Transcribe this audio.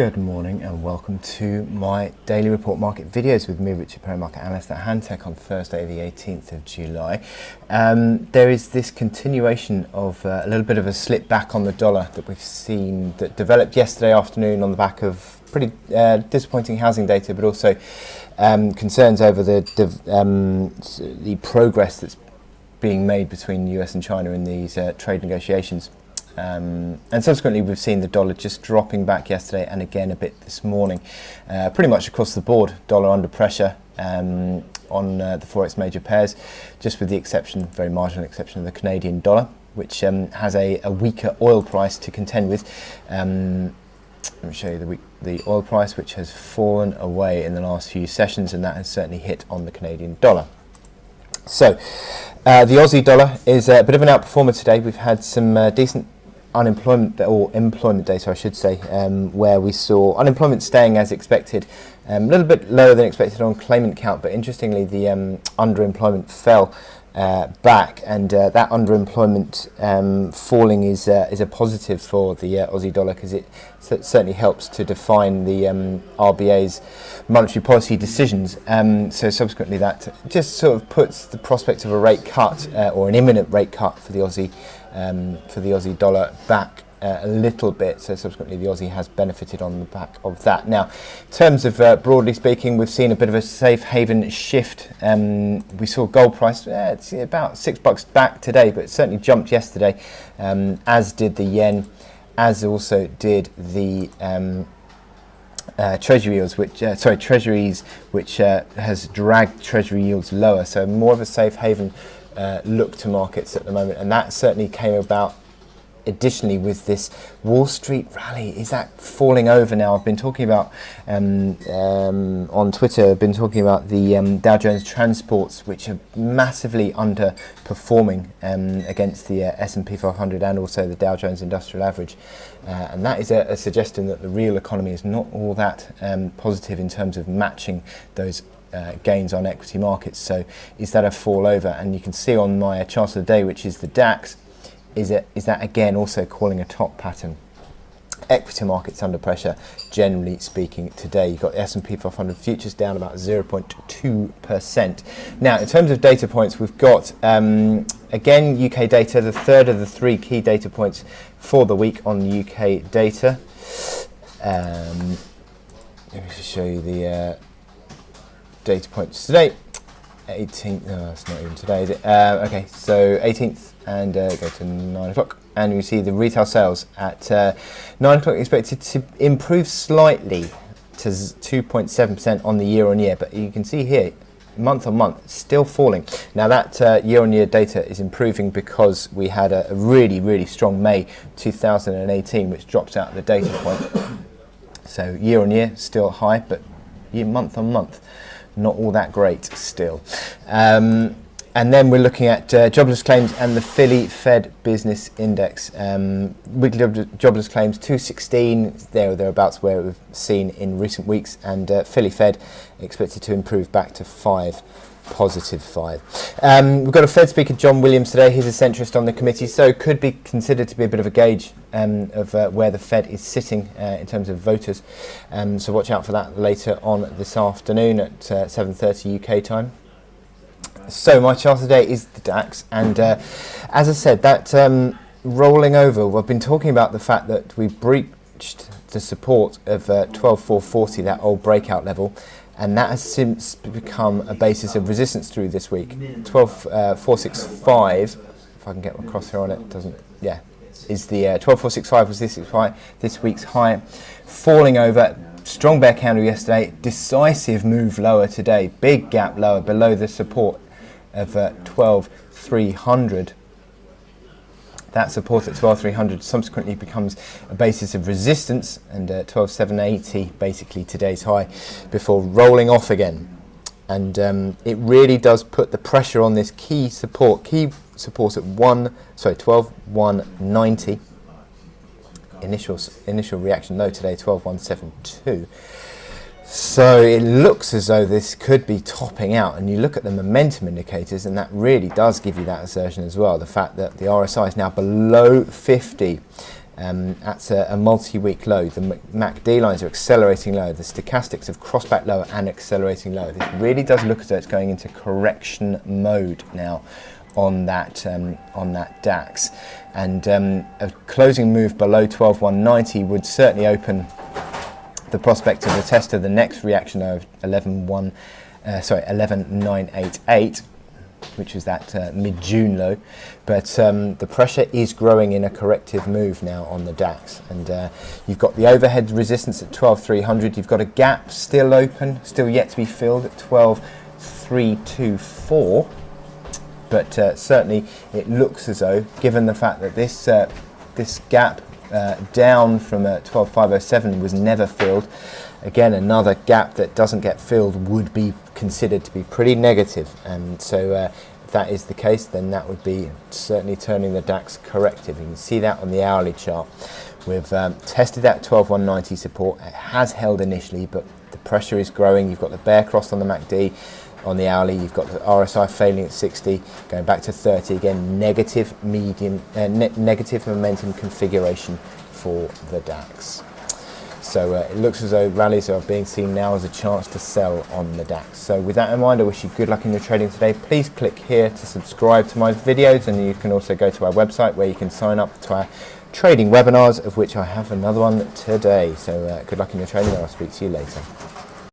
Good morning and welcome to my daily report market videos with me, Richard Perry, market analyst at Hantec on Thursday the 18th of July. There is this continuation of a little bit of a slip back on the dollar that we've seen that developed yesterday afternoon on the back of pretty disappointing housing data, but also concerns over the progress that's being made between the US and China in these trade negotiations. And subsequently we've seen the dollar just dropping back yesterday and again a bit this morning, pretty much across the board. Dollar under pressure on the forex major pairs, just with the exception, very marginal exception, of the Canadian dollar, which has a weaker oil price to contend with. Let me show you the oil price, which has fallen away in the last few sessions, and that has certainly hit on the Canadian dollar. So the Aussie dollar is a bit of an outperformer today. We've had some decent employment data, I should say, where we saw unemployment staying as expected, a little bit lower than expected on claimant count, but interestingly the underemployment fell back, and that underemployment falling is a positive for the Aussie dollar, because it certainly helps to define the RBA's monetary policy decisions. So subsequently that just sort of puts the prospect of a rate cut or an imminent rate cut for the Aussie dollar back a little bit, so subsequently the Aussie has benefited on the back of that. Now, in terms of broadly speaking, we've seen a bit of a safe haven shift. We saw gold price it's about $6 back today, but it certainly jumped yesterday, as did the yen, as also did the treasury yields, treasuries, which has dragged treasury yields lower. So more of a safe haven look to markets at the moment, and that certainly came about additionally with this Wall Street rally. Is that falling over now? I've been talking about on Twitter, I've been talking about the Dow Jones transports, which are massively underperforming against the S&P 500 and also the Dow Jones Industrial Average, and that is a suggestion that the real economy is not all that positive in terms of matching those gains on equity markets. So is that a fall over? And you can see on my chart of the day, which is the DAX, is that again also calling a top pattern. Equity markets under pressure, generally speaking, today. You've got the S&P 500 futures down about 0.2%. Now, in terms of data points, we've got again UK data, the third of the three key data points for the week on the UK data. Let me just show you the data points today. 18th, no, it's not even today, is it? Okay, so 18th, and go to 9 o'clock, and you see the retail sales at 9 o'clock expected to improve slightly to 2.7% on the year-on-year, but you can see here, month on month, still falling. Now that year-on-year data is improving because we had a really, really strong May 2018, which drops out the data point. So year-on-year, still high, but month on month, not all that great still. And then we're looking at jobless claims and the Philly Fed Business Index. Weekly jobless claims 216, there or thereabouts where we've seen in recent weeks, and Philly Fed expected to improve back to 5, positive 5. We've got a Fed speaker, John Williams, today. He's a centrist on the committee, so could be considered to be a bit of a gauge of where the Fed is sitting in terms of voters. So watch out for that later on this afternoon at 7:30 UK time. So my chart today is the DAX, and as I said, that rolling over, I've been talking about the fact that we breached the support of 12,440, that old breakout level, and that has since become a basis of resistance through this week. 12,465, if I can get my crosshair on it, is the 12,465 was this week's high, falling over. Strong bear candle yesterday, decisive move lower today, big gap lower below the support of 12,300. That support at 12,300 subsequently becomes a basis of resistance, and 12,780 basically today's high, before rolling off again. And it really does put the pressure on this key support at 12,190. Initial reaction low today, 12,172. So it looks as though this could be topping out, and you look at the momentum indicators, and that really does give you that assertion as well. The fact that the RSI is now below 50, That's a multi-week low. The MACD lines are accelerating lower. The stochastics have crossed back lower and accelerating lower. This really does look as though it's going into correction mode now on that DAX. And a closing move below 12,190 would certainly open the prospect of a test of the next reaction of 11,988, which was that mid-June low. But the pressure is growing in a corrective move now on the DAX. And you've got the overhead resistance at 12,300. You've got a gap still open, still yet to be filled at 12,324. But certainly it looks as though, given the fact that this gap down from 12,507 was never filled, again another gap that doesn't get filled would be considered to be pretty negative. And so if that is the case, then that would be certainly turning the DAX corrective. You can see that on the hourly chart. We've tested that 12,190 support. It has held initially, but the pressure is growing. You've got the bear cross on the MACD. On the hourly, you've got the RSI failing at 60, going back to 30. Again, negative negative momentum configuration for the DAX. So it looks as though rallies are being seen now as a chance to sell on the DAX. So with that in mind, I wish you good luck in your trading today. Please click here to subscribe to my videos, and you can also go to our website where you can sign up to our trading webinars, of which I have another one today. So good luck in your trading, and I'll speak to you later.